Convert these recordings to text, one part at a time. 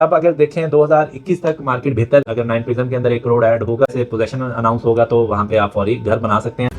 अब अगर देखें 2021 तक मार्केट बेहतर, अगर 9 प्रिज्म के अंदर 1 करोड़ ऐड होगा से पोजीशन अनाउंस होगा तो वहां पे आप फौरी घर बना सकते हैं।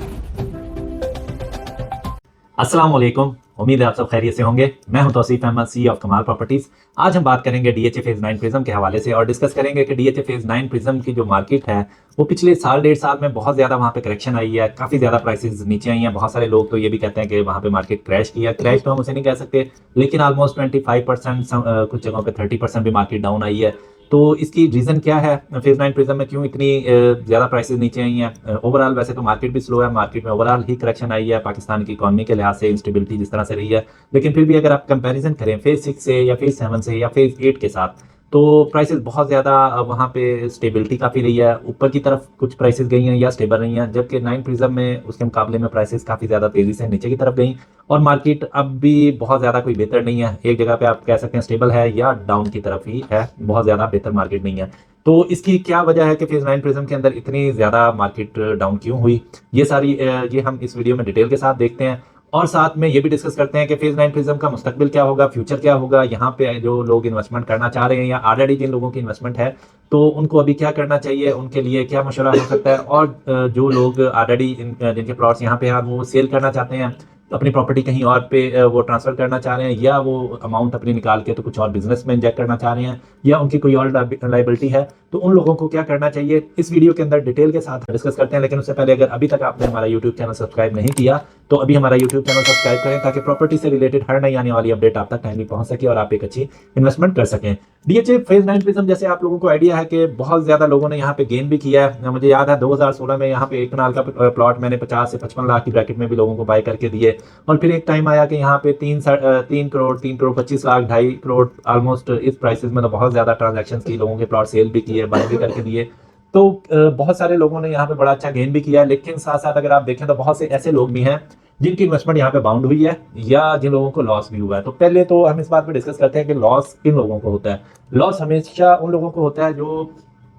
अस्सलाम वालेकुम, उम्मीद है आप सब खैरियत से होंगे। मैं हूं तौसीफ अहमद, सी ऑफ कमाल प्रॉपर्टीज। आज हम बात करेंगे डीएचए फेज 9 प्रिज्म के हवाले से और डिस्कस करेंगे कि डीएचए फेज 9 प्रिज्म की जो मार्केट है वो पिछले साल डेढ़ साल में बहुत ज्यादा वहां पे करेक्शन आई है, काफी ज्यादा प्राइसेस नीचे आई हैं। बहुत सारे लोग तो ये भी कहते हैं कि वहां पे मार्केट क्रैश किया। क्रैश तो हम उसे नहीं कह सकते, लेकिन ऑलमोस्ट 25%, कुछ जगहों पे 30% भी मार्केट डाउन आई है। तो इसकी रीजन क्या है, फेज 9 प्रिज्म में क्यों इतनी ज्यादा प्राइसेस नीचे आई हैं? ओवरऑल वैसे तो मार्केट भी स्लो है, मार्केट में ओवरऑल ही करेक्शन आई है पाकिस्तान की इकोनॉमी के लिहाज से, इंस्टेबिलिटी जिस तरह से रही है। लेकिन फिर भी अगर आप कंपैरिजन करें फेज 6 से या फेज 7 से या फेज 8 के साथ, तो प्राइसेस बहुत ज़्यादा वहाँ पे स्टेबिलिटी काफ़ी रही है। ऊपर की तरफ कुछ प्राइसेस गई हैं या स्टेबल रही हैं, जबकि 9 प्रिज्म में उसके मुकाबले में प्राइसेस काफ़ी ज़्यादा तेज़ी से नीचे की तरफ गई और मार्केट अब भी बहुत ज़्यादा कोई बेहतर नहीं है। एक जगह पे आप कह सकते हैं स्टेबल है या डाउन की तरफ ही है, बहुत ज़्यादा बेहतर मार्केट नहीं है। तो इसकी क्या वजह है कि फेज 9 प्रिज्म के अंदर इतनी ज़्यादा मार्केट डाउन क्यों हुई? ये हम इस वीडियो में डिटेल के साथ देखते हैं और साथ में ये भी डिस्कस करते हैं कि फेज 9 प्रिज्म का मुस्तकबिल क्या होगा, फ्यूचर क्या होगा। यहाँ पे जो लोग इन्वेस्टमेंट करना चाह रहे हैं या ऑलरेडी जिन लोगों की इन्वेस्टमेंट है, तो उनको अभी क्या करना चाहिए, उनके लिए क्या मशवरा हो सकता है। और जो लोग ऑलरेडी जिनके प्लॉट्स यहाँ पे हैं वो सेल करना चाहते हैं, तो अपनी प्रॉपर्टी कहीं और पे वो ट्रांसफर करना चाह रहे हैं, या वो अमाउंट अपनी निकाल के तो कुछ और बिजनेस में इंजेक्ट करना चाह रहे हैं, या उनकी कोई और लाइबिलिटी है, तो उन लोगों को क्या करना चाहिए, इस वीडियो के अंदर डिटेल के साथ डिस्कस करते हैं। लेकिन उससे पहले अगर अभी तक आपने हमारा यूट्यूब चैनल सब्सक्राइब नहीं किया तो अभी हमारा यूट्यूब चैनल सब्सक्राइब करें, ताकि प्रॉपर्टी से रिलेटेड हर नई आने वाली अपडेट आप तक टाइमली पहुंच सके और आप एक अच्छी इन्वेस्टमेंट कर सकें। डीएचए फेज 9 प्रिज्म जैसे आप लोगों को आइडिया है कि बहुत ज्यादा लोगों ने यहाँ पे गेन भी किया है। मुझे याद है 2016 में यहाँ पे 1 कनाल का प्लॉट मैंने 50 से 55 लाख की ब्रैकेट में भी लोगों को बाय करके दिए, और फिर एक टाइम आया कि यहाँ पे 3 करोड़ 3 करोड़ 25 लाख 2.5 करोड़ ऑलमोस्ट इस प्राइसेस में तो बहुत ज्यादा ट्रांजेक्शन की, लोगों के प्लॉट सेल भी किए, बाय भी करके दिए। तो बहुत सारे लोगों ने यहाँ पे बड़ा अच्छा गेन भी किया है। लेकिन साथ साथ अगर आप देखें तो बहुत से ऐसे लोग भी हैं जिनकी इन्वेस्टमेंट यहाँ पे बाउंड हुई है या जिन लोगों को लॉस भी हुआ है। तो पहले तो हम इस बात पे डिस्कस करते हैं कि लॉस किन लोगों को होता है। लॉस हमेशा उन लोगों को होता है जो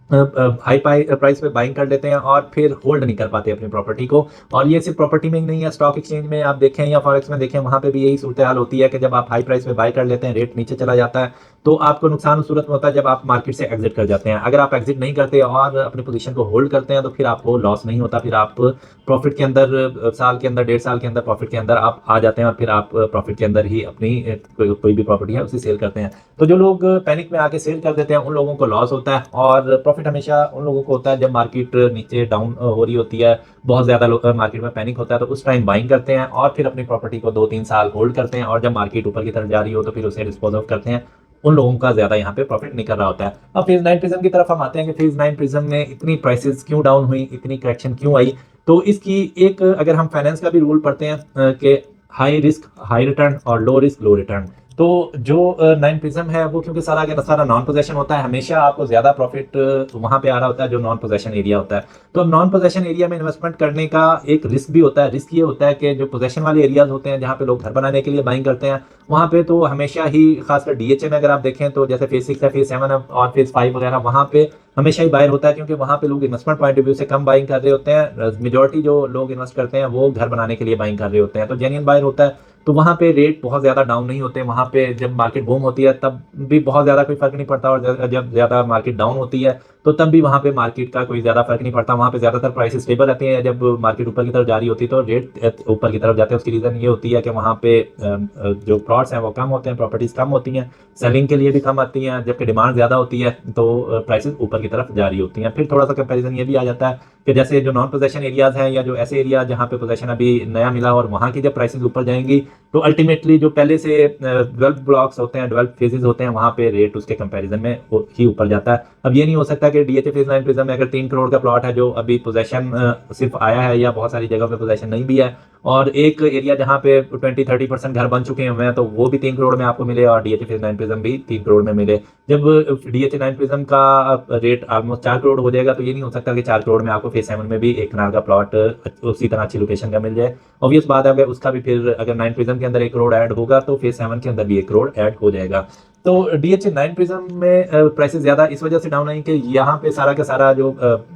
हाई प्राइस पे बाइंग कर लेते हैं और फिर होल्ड नहीं कर पाते अपनी प्रॉपर्टी को। और ये सिर्फ प्रॉपर्टी में ही नहीं है, स्टॉक एक्सचेंज में आप देखें या फॉरेक्स में देखें, वहां पे भी यही सूरत हाल होती है कि जब आप हाई प्राइस पे बाय कर लेते हैं, रेट नीचे चला जाता है, तो आपको नुकसान उस सूरत में होता है जब आप मार्केट से एग्जिट कर जाते हैं। अगर आप एग्जिट नहीं करते और अपनी पोजीशन को होल्ड करते हैं तो फिर आपको लॉस नहीं होता, फिर आप प्रॉफिट के अंदर साल के अंदर, डेढ़ साल के अंदर प्रॉफिट के अंदर आप आ जाते हैं और फिर आप प्रॉफिट के अंदर ही अपनी कोई भी प्रॉपर्टी है उसे सेल करते हैं। तो जो लोग पैनिक में आके सेल कर देते हैं उन लोगों को लॉस होता है, और प्रॉफिट हमेशा उन लोगों को होता है जब मार्केट नीचे डाउन हो रही होती है, बहुत ज्यादा मार्केट में पैनिक होता है, तो उस टाइम बाइंग करते हैं और फिर अपनी प्रॉपर्टी को 2-3 साल होल्ड करते हैं, और जब मार्केट ऊपर की तरफ जा रही हो तो फिर उसे डिस्पोज ऑफ करते हैं। उन लोगों का ज्यादा यहाँ पे प्रॉफिट निकल रहा होता है। अब फेज 9 प्रिज्म की तरफ हम आते हैं कि फेज 9 प्रिज्म में इतनी प्राइसेस क्यों डाउन हुई, इतनी करेक्शन क्यों आई। तो इसकी एक, अगर हम फाइनेंस का भी रूल पढ़ते हैं कि हाई रिस्क हाई रिटर्न और लो रिस्क लो रिटर्न, तो जो 9 प्रिज्म है वो क्योंकि सारा का सारा नॉन पोजेशन होता है, हमेशा आपको ज्यादा प्रॉफिट वहां पे आ रहा होता है जो नॉन पोजेशन एरिया होता है। तो अब नॉन पोजेशन एरिया में इन्वेस्टमेंट करने का एक रिस्क भी होता है। रिस्क ये होता है कि जो पोजेशन वाले एरियाज होते हैं जहाँ पे लोग घर बनाने के लिए बाइंग करते हैं, वहां पे तो हमेशा ही, खासकर डीएचए में अगर आप देखें तो जैसे फेज 6 है, फेज 7 और फेज 5 वगैरह, वहां पे हमेशा ही बायर होता है, क्योंकि वहां पे लोग इन्वेस्टमेंट पॉइंट ऑफ व्यू से कम बाइंग कर रहे होते हैं। मेजोरिटी जो लोग इन्वेस्ट करते हैं वो घर बनाने के लिए बाइंग कर रहे होते हैं, तो जेन्युइन बायर होता है। तो वहां पे रेट बहुत ज्यादा डाउन नहीं होते, वहां पे जब मार्केट बूम होती है तब भी बहुत ज्यादा कोई फर्क नहीं पड़ता, और जब ज्यादा मार्केट डाउन होती है तो तब भी वहां पे मार्केट का कोई ज्यादा फर्क नहीं पड़ता। वहां पे ज्यादातर प्राइसेस स्टेबल रहती हैं। जब मार्केट ऊपर की तरफ जारी होती है तो रेट ऊपर की तरफ जाते हैं। उसकी रीजन ये होती है कि वहां पे जो प्लॉट्स हैं वो कम होते हैं, प्रॉपर्टीज कम होती हैं, सेलिंग के लिए भी कम आती हैं, जबकि डिमांड ज्यादा होती है तो प्राइसेस ऊपर की तरफ जारी होती हैं। फिर थोड़ा सा कंपेरिजन ये भी आ जाता है कि जैसे जो नॉन पोजेशन एरियाज हैं या जो ऐसे एरिया जहाँ पे पोजेशन अभी नया मिला और वहाँ की जब प्राइसेस ऊपर जाएंगी तो अल्टीमेटली जो पहले से डेवलप ब्लॉक्स होते हैं, डेवलप फेजेस होते हैं, वहाँ पे रेट उसके कंपैरिजन में ही ऊपर जाता है। अब ये नहीं हो सकता कि डीएचए फेज 9 प्रिज्म में अगर 3 करोड़ का प्लॉट है जो अभी पोजेशन सिर्फ आया है या बहुत सारी जगह पे पोजेशन नहीं भी है, और एक एरिया जहाँ पे 20-30% घर बन चुके हैं तो वो भी 3 करोड़ में आपको मिले और डीएचए फेज 9 प्रिज्म भी 3 करोड़ में मिले। जब डीएचए 9 प्रिज्म का रेट ऑलमोस्ट 4 करोड़ हो जाएगा तो ये नहीं हो सकता कि 4 करोड़ में आपको फेज 7 में भी 1 कनाल का प्लॉट उसी तरह अच्छी लोकेशन का मिल जाए। ऑब्वियस बात है, अगर उसका भी फिर अगर 9 प्रिज्म के अंदर 1 करोड़ ऐड होगा तो फेज 7 के अंदर भी 1 करोड़ ऐड हो जाएगा। तो डीएचए 9 प्रिज्म में प्राइसेस ज्यादा इस वजह से डाउन आई कि यहाँ पे सारा का सारा जो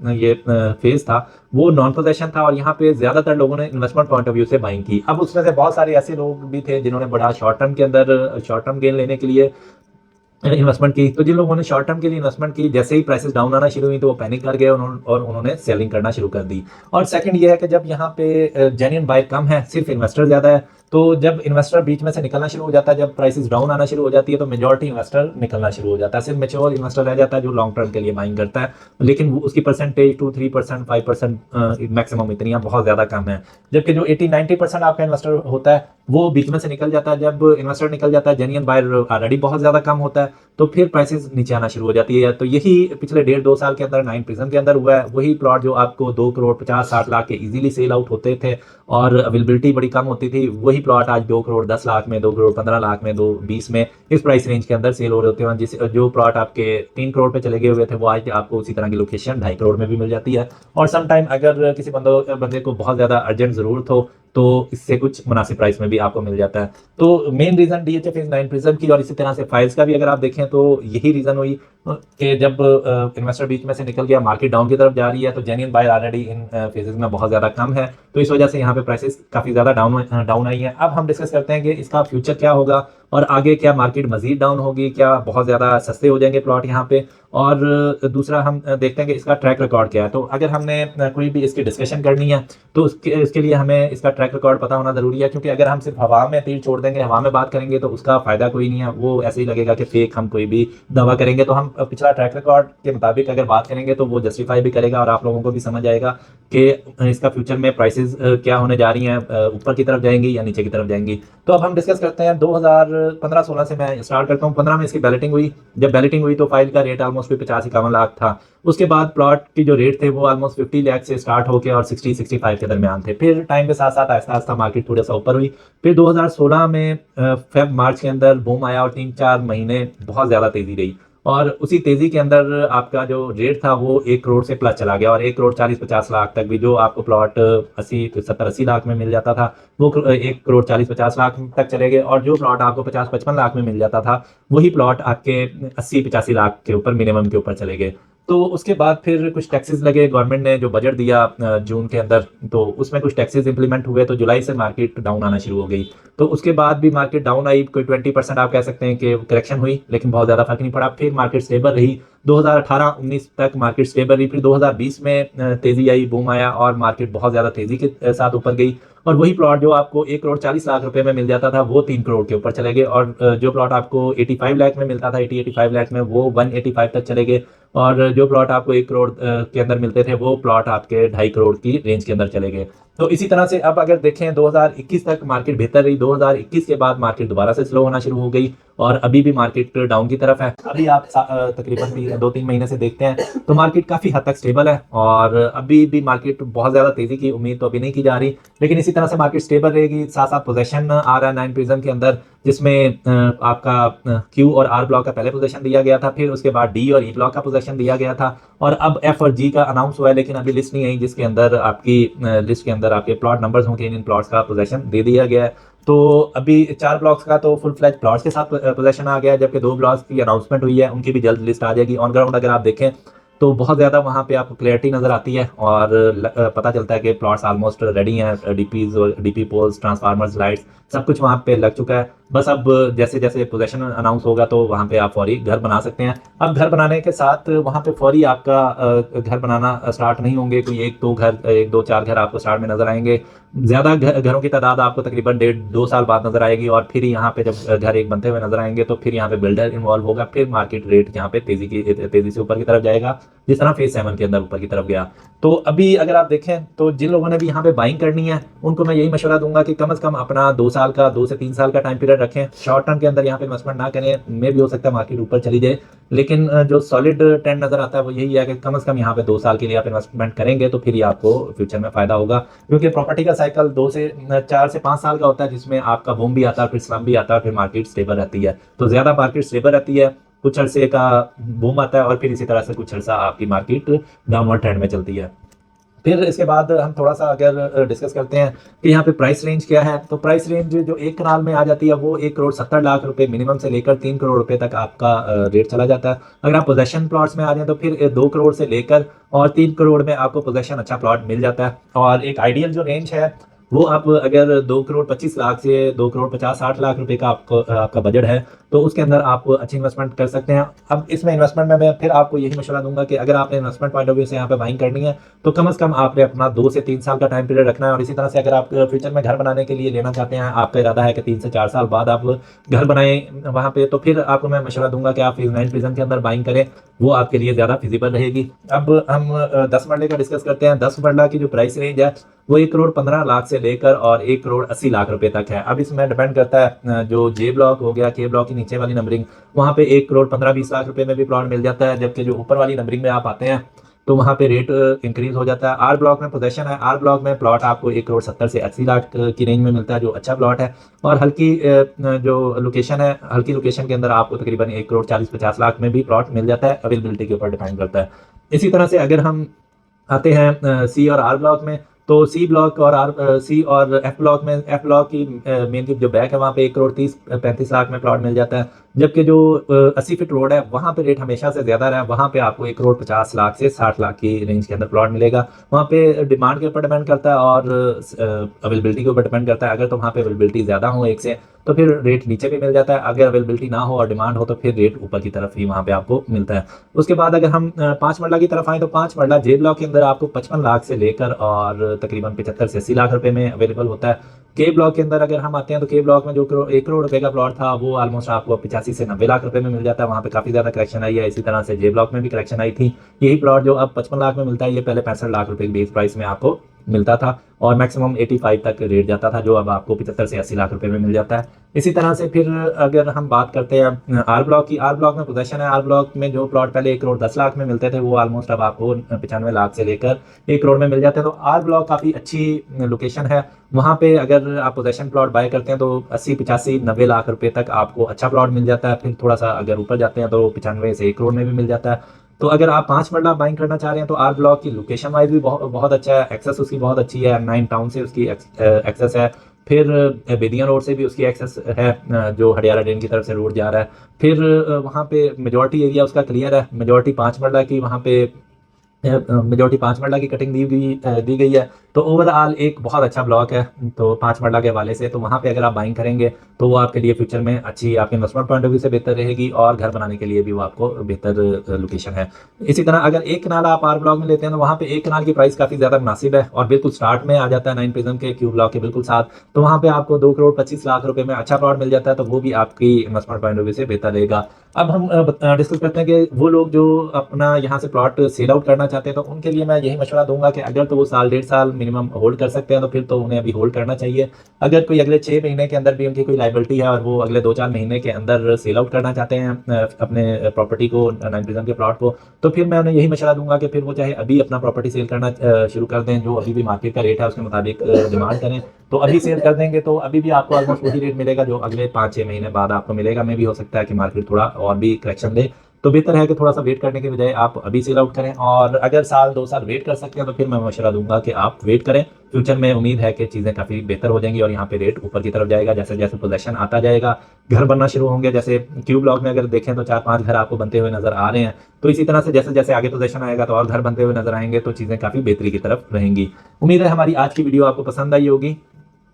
ये फेज था वो नॉन पोजेशन था, और यहाँ पे ज्यादातर लोगों ने इन्वेस्टमेंट पॉइंट ऑफ व्यू से बाइंग की। अब उसमें से बहुत सारे ऐसे लोग भी थे जिन्होंने बड़ा शॉर्ट टर्म के अंदर शॉर्ट टर्म गेन लेने के लिए इन्वेस्टमेंट की। तो जिन लोगों ने शॉर्ट टर्म के लिए इन्वेस्टमेंट की, जैसे ही प्राइसेस डाउन आना शुरू हुई तो वो पैनिक कर गए और उन्होंने सेलिंग करना शुरू कर दी। और सेकंड ये है कि जब यहाँ पे जेन्युइन बाय कम है, सिर्फ इन्वेस्टर ज़्यादा है, तो जब इन्वेस्टर बीच में से निकलना शुरू हो जाता है, जब प्राइसेस डाउन आना शुरू हो जाती है, तो मेजॉरिटी इन्वेस्टर निकलना शुरू हो जाता है। सिर्फ मेच्योर इन्वेस्टर रह जाता है जो लॉन्ग टर्म के लिए बाइंग करता है, लेकिन उसकी परसेंटेज 2-3%, 5% मैक्सिमम इतनी है, बहुत ज़्यादा कम है। जबकि जो 80-90% आपका इन्वेस्टर होता है वो बीच में से निकल जाता है। जब इन्वेस्टर निकल जाता है, जेन्युइन बायर ऑलरेडी बहुत ज़्यादा कम होता है, तो फिर प्राइसेस नीचे आना शुरू हो जाती है। तो यही पिछले 1.5-2 साल के अंदर नाइन प्रिज्म के अंदर हुआ है। वही प्लॉट जो आपको 2 करोड़ 50-60 लाख के इजीली सेल आउट होते थे और अवेलेबिलिटी बड़ी कम होती थी, वही प्लॉट आज 2 करोड़ 10 लाख में, 2 करोड़ 15 लाख में, 2-20 में, इस प्राइस रेंज के अंदर सेल हो रहे होते हैं। जिस जो प्लॉट आपके 3 करोड़ पे चले गए हुए थे, वो आज आपको उसी तरह की लोकेशन 2.5 करोड़ में भी मिल जाती है। और सम टाइम अगर किसी बंदे को बहुत ज़्यादा अर्जेंट ज़रूरत हो तो इससे कुछ मुनासिब प्राइस में भी आपको मिल जाता है। तो मेन रीज़न डीएचएफ इज 9 प्रिज्म की, और इसी तरह से फाइल्स का भी अगर आप देखें तो यही रीज़न हुई कि जब इन्वेस्टर बीच में से निकल गया, मार्केट डाउन की तरफ जा रही है, तो genuine buyer already in phases में बहुत ज़्यादा कम है, तो इस वजह से यहाँ पे प्राइसेस काफ़ी ज़्यादा डाउन आई है। अब हम डिस्कस करते हैं कि इसका फ्यूचर क्या होगा और आगे क्या मार्केट मजीद डाउन होगी, क्या बहुत ज़्यादा सस्ते हो जाएंगे प्लॉट यहाँ पे, और दूसरा हम देखते हैं कि इसका ट्रैक रिकॉर्ड क्या है। तो अगर हमने कोई भी इसकी डिस्कशन करनी है तो उसके लिए हमें इसका ट्रैक रिकॉर्ड पता होना ज़रूरी है, क्योंकि अगर हम सिर्फ हवा में तीर छोड़ देंगे, हवा में बात करेंगे, तो उसका फ़ायदा कोई नहीं है। वो ऐसे ही लगेगा कि फेक हम कोई भी दावा करेंगे। तो हम पिछला ट्रैक रिकॉर्ड के मुताबिक अगर बात करेंगे तो वो जस्टिफाई भी करेगा और आप लोगों को भी समझ आएगा कि इसका फ्यूचर में प्राइसेस क्या होने जा रही हैं, ऊपर की तरफ जाएंगी या नीचे की तरफ जाएंगी। तो अब हम डिस्कस करते हैं 2015-16 से मैं स्टार्ट करता हूँ। 15 में इसकी बैलेटिंग हुई। जब बैलेटिंग हुई तो फाइल का रेट ऑलमोस्ट 50-51 लाख था। उसके बाद प्लॉट की जो रेट थे वो ऑलमोस्ट 50 लाख से स्टार्ट होकर और 60-65 के दरमियान थे। फिर टाइम के साथ साथ आहिस्ता आहिस्ता मार्केट थोड़ा सा ऊपर हुई। फिर 2016 में फेब मार्च के अंदर बूम आया और 3-4 महीने बहुत ज़्यादा तेज़ी रही, और उसी तेज़ी के अंदर आपका जो रेट था वो 1 करोड़ से प्लस चला गया, और 1 करोड़ 40-50 लाख तक भी जो आपको प्लॉट 70-80 लाख में मिल जाता था, वो 1 करोड़ 40-50 लाख तक चले गए। और जो प्लॉट आपको 50-55 लाख में मिल जाता था, वही प्लॉट आपके 80-85 लाख के ऊपर, मिनिमम के ऊपर चले गए। तो उसके बाद फिर कुछ टैक्सेस लगे, गवर्नमेंट ने जो बजट दिया जून के अंदर, तो उसमें कुछ टैक्सेस इंप्लीमेंट हुए, तो जुलाई से मार्केट डाउन आना शुरू हो गई। तो उसके बाद भी मार्केट डाउन आई, कोई 20% आप कह सकते हैं कि करेक्शन हुई, लेकिन बहुत ज़्यादा फर्क नहीं पड़ा। फिर मार्केट स्टेबल रही, 2018-19 तक मार्केट स्टेबल रही। फिर 2020 में तेज़ी आई, बूम आया और मार्केट बहुत ज़्यादा तेज़ी के साथ ऊपर गई, और वही प्लॉट जो आपको 1 करोड़ 40 लाख रुपए में मिल जाता था वो 3 करोड़ के ऊपर चले गए, और जो प्लॉट आपको 85 लाख में मिलता था, 80-85 लाख में, वो 185 तक चले गए, और जो प्लॉट आपको 1 करोड़ के अंदर मिलते थे वो प्लॉट आपके 2.5 करोड़ की रेंज के अंदर चले गए। तो इसी तरह से अब अगर देखें 2021 तक मार्केट बेहतर रही। 2021 के बाद मार्केट दोबारा से स्लो होना शुरू हो गई और अभी भी मार्केट डाउन की तरफ है। अभी आप तकरीबन 2-3 महीने से देखते हैं तो मार्केट काफ़ी हद तक स्टेबल है, और अभी भी मार्केट बहुत ज़्यादा तेज़ी की उम्मीद तो अभी नहीं की जा रही, लेकिन इसी तरह से मार्केट स्टेबल रहेगी। साथ साथ पोजीशन आ रहा है 9 प्रिज्म के अंदर, जिसमें आपका क्यू और आर ब्लॉक का पहले पोजीशन दिया गया था, फिर उसके बाद डी और ई ब्लॉक का पोजीशन दिया गया था, और अब एफ और जी का अनाउंस हुआ है, लेकिन अभी लिस्ट नहीं आई जिसके अंदर आपकी लिस्ट के अंदर आपके प्लॉट नंबर्स होंगे, इन प्लॉट्स का पोजीशन दे दिया गया है। तो अभी 4 ब्लॉक्स का तो फुल फ्लैज प्लॉट्स के साथ पोजीशन आ गया है, जबकि 2 ब्लॉक्स की अनाउंसमेंट हुई है, उनकी भी जल्द लिस्ट आ जाएगी। ऑन ग्राउंड अगर आप देखें तो बहुत ज़्यादा वहाँ पे आपको क्लैरिटी नज़र आती है, और पता चलता है कि प्लॉट्स ऑलमोस्ट रेडी हैं। डीपी पोल्स, ट्रांसफार्मर्स, लाइट्स, सब कुछ वहाँ पे लग चुका है। बस अब जैसे जैसे पोजीशन अनाउंस होगा तो वहाँ पे आप फौरी घर बना सकते हैं। अब घर बनाने के साथ वहाँ पे फौरी आपका घर बनाना स्टार्ट नहीं होंगे, कोई 1-2-4 घर आपको स्टार्ट में नज़र आएंगे। ज़्यादा घरों की तादाद आपको तकरीबन 1.5-2 साल बाद नज़र आएगी, और फिर यहाँ पे जब घर एक बनते हुए नज़र आएंगे तो फिर यहाँ पे बिल्डर इन्वॉल्व होगा, फिर मार्केट रेट यहाँ पे तेज़ी से ऊपर की तरफ जाएगा, जिस तरह फेज 7 के अंदर ऊपर की तरफ गया। तो अभी अगर आप देखें तो जिन लोगों ने भी यहाँ पे बाइंग करनी है उनको मैं यही मशवरा दूंगा कि कम से कम अपना 2 से 3 साल का टाइम पीरियड रखें। शॉर्ट टर्म के अंदर यहाँ पे इन्वेस्टमेंट ना करें, मे भी हो सकता है मार्केट ऊपर चली जाए, लेकिन जो सॉलिड ट्रेंड नजर आता है वो यही है कि कम से कम यहाँ पे 2 साल के लिए आप इन्वेस्टमेंट करेंगे तो फिर ही आपको फ्यूचर में फायदा होगा। क्योंकि प्रॉपर्टी का साइकिल 4 से 5 साल का होता है, जिसमें आपका बूम भी आता है, फिर स्लम भी आता है, फिर मार्केट स्टेबल रहती है। तो ज्यादा मार्केट स्टेबल रहती है, कुछ अरसे का बूम आता है, और फिर इसी तरह से कुछ अरसा आपकी मार्केट डाउनवर्ड ट्रेंड में चलती है। फिर इसके बाद हम थोड़ा सा अगर डिस्कस करते हैं कि यहाँ पे प्राइस रेंज क्या है, तो प्राइस रेंज जो एक कनाल में आ जाती है वो 1 करोड़ 70 लाख रुपए मिनिमम से लेकर 3 करोड़ रुपए तक आपका रेट चला जाता है। अगर आप पोजेशन प्लॉट्स में आ जाए तो फिर 2 करोड़ से लेकर और 3 करोड़ में आपको पोजेशन अच्छा प्लॉट मिल जाता है। और एक आइडियल जो रेंज है वो आप अगर 2 करोड़ 25 लाख से 2 करोड़ 50-60 लाख रुपए का आपका बजट है तो उसके अंदर आप अच्छी इन्वेस्टमेंट कर सकते हैं। अब इसमें इन्वेस्टमेंट में मैं फिर आपको यही मशवरा दूंगा कि अगर आपने इन्वेस्टमेंट पॉइंट ऑफ व्यू से यहाँ पे बाइंग करनी है तो कम से कम आपने अपना 2 से 3 साल का टाइम पीरियड रखना है। और इसी तरह से अगर आप फ्यूचर में घर बनाने के लिए लेना चाहते हैं, आपका इरादा है कि 3 से 4 साल बाद आप घर बनाएं वहाँ पे, तो फिर आपको मैं मशवरा दूंगा कि आप फेज 9 प्रिज्म के अंदर बाइंग करें, वो आपके लिए ज़्यादा फिजिबल रहेगी। अब हम 10 मरले का डिस्कस करते हैं। 10 मरला की जो प्राइस रेंज है वो 1,15,00,000 से लेकर और 1,80,00,000 रुपए तक है। अब इसमें डिपेंड करता है जो जे ब्लॉक हो गया, के ब्लॉक की नीचे वाली नंबरिंग, वहाँ पे 1,15,20,00,000 रुपए में भी प्लॉट मिल जाता है, जबकि जो ऊपर वाली नंबरिंग में आप आते हैं तो वहाँ पे रेट इंक्रीज हो जाता है। आर ब्लॉक में पोजेशन है, आर ब्लॉक में प्लॉट आपको 1,70,00,000 से 80,00,000 की रेंज में मिलता है, जो अच्छा प्लॉट है। और हल्की जो लोकेशन है, हल्की लोकेशन के अंदर आपको तकरीबन 1,40,50,00,000 में भी प्लॉट मिल जाता है। अवेलेबिलिटी के ऊपर डिपेंड करता है। इसी तरह से अगर हम आते हैं सी और आर ब्लॉक में, तो सी ब्लॉक और सी और एफ ब्लॉक में, एफ ब्लॉक की मेन की जो बैक है वहाँ पे 1,30,35,00,000 में प्लॉट मिल जाता है, जबकि जो 80 फीट रोड है वहाँ पे रेट हमेशा से ज़्यादा रहा है, वहाँ पे आपको 1,50,00,000 से 60,00,000 की रेंज के अंदर प्लॉट मिलेगा। वहाँ पे डिमांड के ऊपर डिपेंड करता है और अवेलेबिलिटी के ऊपर डिपेंड करता है। अगर तो वहाँ पे अवेलेबिलिटी ज़्यादा हो एक से, तो फिर रेट नीचे भी मिल जाता है। अगर अवेलेबिलिटी ना हो और डिमांड हो तो फिर रेट ऊपर की तरफ ही वहाँ पे आपको मिलता है। उसके बाद अगर हम 5 मरला की तरफ आए तो 5 मरला जे ब्लॉक के अंदर आपको 55,00,000 से लेकर और तकरीबन 75 से 80 लाख रुपए में अवेलेबल होता है। के ब्लॉक के अंदर अगर हम आते हैं तो के ब्लॉक में जो 1 करोड़ रुपए का प्लॉट था वो ऑलमोस्ट आपको 85 से 90 लाख रुपए में मिल जाता है। वहाँ पे काफ़ी ज़्यादा करेक्शन आई है। इसी तरह से जे ब्लॉक में भी करेक्शन आई थी। यही प्लॉट जो अब 55 लाख में मिलता है, ये पहले 65 लाख रुपए की बेस प्राइस में आपको मिलता था और मैक्सिमम 85 तक रेट जाता था, जो अब आपको 75 से 80 लाख रुपए में मिल जाता है। इसी तरह से फिर अगर हम बात करते हैं आर ब्लॉक की, आर ब्लॉक में पोजेशन है। आर ब्लॉक में जो प्लॉट पहले 1,10,00,000 में मिलते थे वो ऑलमोस्ट अब आपको 95 लाख से लेकर 1 करोड़ में मिल जाते हैं। तो आर ब्लॉक काफ़ी अच्छी लोकेशन है। वहाँ पे अगर आप पोजेशन प्लॉट बाय करते हैं तो 80, 85, 90 लाख रुपए तक आपको अच्छा प्लॉट मिल जाता है। फिर थोड़ा सा अगर ऊपर जाते हैं तो 95 से 1 करोड़ में भी मिल जाता है। तो अगर आप 5 मरला बाइंग करना चाह रहे हैं तो आर ब्लॉक की लोकेशन वाइज भी बहुत बहुत अच्छा है। एक्सेस उसकी बहुत अच्छी है, 9 टाउन से उसकी एक्सेस है। फिर बेदिया रोड से भी उसकी एक्सेस है, जो हडियाला डेन की तरफ से रोड जा रहा है। फिर वहाँ पे मेजॉरिटी एरिया उसका क्लियर है। मेजॉरिटी 5 मरला की वहाँ पे मेजॉरिटी 5 मरला की कटिंग दी गई है। तो ओवरऑल एक बहुत अच्छा ब्लॉक है तो 5 मरला के हवाले से। तो वहाँ पे अगर आप बाइंग करेंगे तो वो आपके लिए फ्यूचर में अच्छी, आपके इन्वेस्टमेंट पॉइंट ऑफ व्यू से बेहतर रहेगी और घर बनाने के लिए भी वो आपको बेहतर लोकेशन है। इसी तरह अगर 1 कनाल आप आर ब्लॉक में लेते हैं तो वहाँ पे 1 कनाल की प्राइस काफ़ी ज़्यादा मुनासिब है और बिल्कुल स्टार्ट में आ जाता है 9 प्रिज्म के क्यू ब्लॉक के बिल्कुल साथ। तो वहाँ पे आपको 2,25,00,000 रुपए में अच्छा प्लॉट मिल जाता है, तो वो भी आपकी इन्वेस्टमेंट पॉइंट ऑफ व्यू से बेहतर रहेगा। अब हम डिस्कस करते हैं कि वो लोग जो अपना यहाँ से प्लॉट सेल आउट करना चाहते हैं तो उनके लिए मैं यही मशवरा दूंगा कि अगर तो वो साल 1.5 साल मिनिमम होल्ड कर सकते हैं तो फिर तो उन्हें अभी होल्ड करना चाहिए। अगर कोई अगले 6 महीने के अंदर भी उनकी कोई लाइबिलिटी है और वो अगले 2-4 महीने के अंदर सेल आउट करना चाहते हैं अपने प्रॉपर्टी को, 9 प्रिज्म के प्लॉट को, तो फिर मैं उन्हें यही मशवरा दूंगा कि फिर वो चाहे अभी अपना प्रॉपर्टी सेल करना शुरू कर दें, जो अभी भी मार्केट का रेट है उसके मुताबिक डिमांड करें, तो अभी सेल कर देंगे तो अभी भी आपको ऑलमोस्ट वही रेट मिलेगा जो अगले 5-6 महीने बाद आपको मिलेगा। मे भी हो सकता है कि मार्केट थोड़ा और भी करेक्शन दे, तो बेहतर है कि थोड़ा सा वेट करने के बजाय आप अभी सेल आउट करें। और अगर साल 2 साल वेट कर सकते हैं तो फिर मैं मशवरा दूंगा कि आप वेट करें। फ्यूचर में उम्मीद है कि चीज़ें काफ़ी बेहतर हो जाएंगी और यहाँ पे रेट ऊपर की तरफ जाएगा जैसे जैसे पोजेशन आता जाएगा, घर बनना शुरू होंगे। जैसे क्यू ब्लॉक में अगर देखें तो 4-5 घर आपको बनते हुए नजर आ रहे हैं, तो इसी तरह से जैसे जैसे आगे पोजेशन आएगा तो और घर बनते हुए नजर आएंगे, तो चीज़ें काफ़ी बेहतरी की तरफ रहेंगी। उम्मीद है हमारी आज की वीडियो आपको पसंद आई होगी।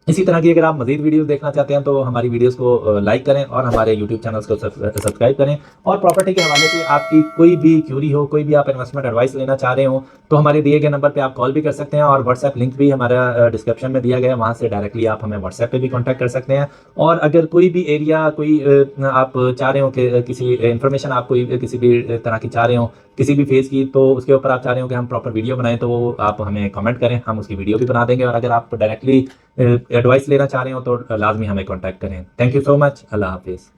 इसी तरह की अगर आप मजीद वीडियोस देखना चाहते हैं तो हमारी वीडियोस को लाइक करें और हमारे यूट्यूब चैनल्स को सब्सक्राइब करें। और प्रॉपर्टी के हवाले से आपकी कोई भी क्यूरी हो, कोई भी आप इन्वेस्टमेंट एडवाइस लेना चाह रहे हो, तो हमारे दिए गए नंबर पे आप कॉल भी कर सकते हैं और व्हाट्सएप लिंक भी हमारा डिस्क्रिप्शन में दिया गया है, वहाँ से डायरेक्टली आप हमें व्हाट्सएप पे भी कॉन्टैक्ट कर सकते हैं। और अगर कोई भी एरिया कोई आप चाह रहे हो कि किसी इन्फॉर्मेशन आप कोई किसी भी तरह की चाह रहे हो, किसी भी फेज़ की, तो उसके ऊपर आप चाह रहे हो कि हम प्रॉपर वीडियो बनाएं, तो आप हमें कमेंट करें, हम उसकी वीडियो भी बना देंगे। और अगर आप डायरेक्टली एडवाइस लेना चाह रहे हो तो लाजमी हमें कॉन्टैक्ट करें। Thank you so much. अल्लाह हाफिज़।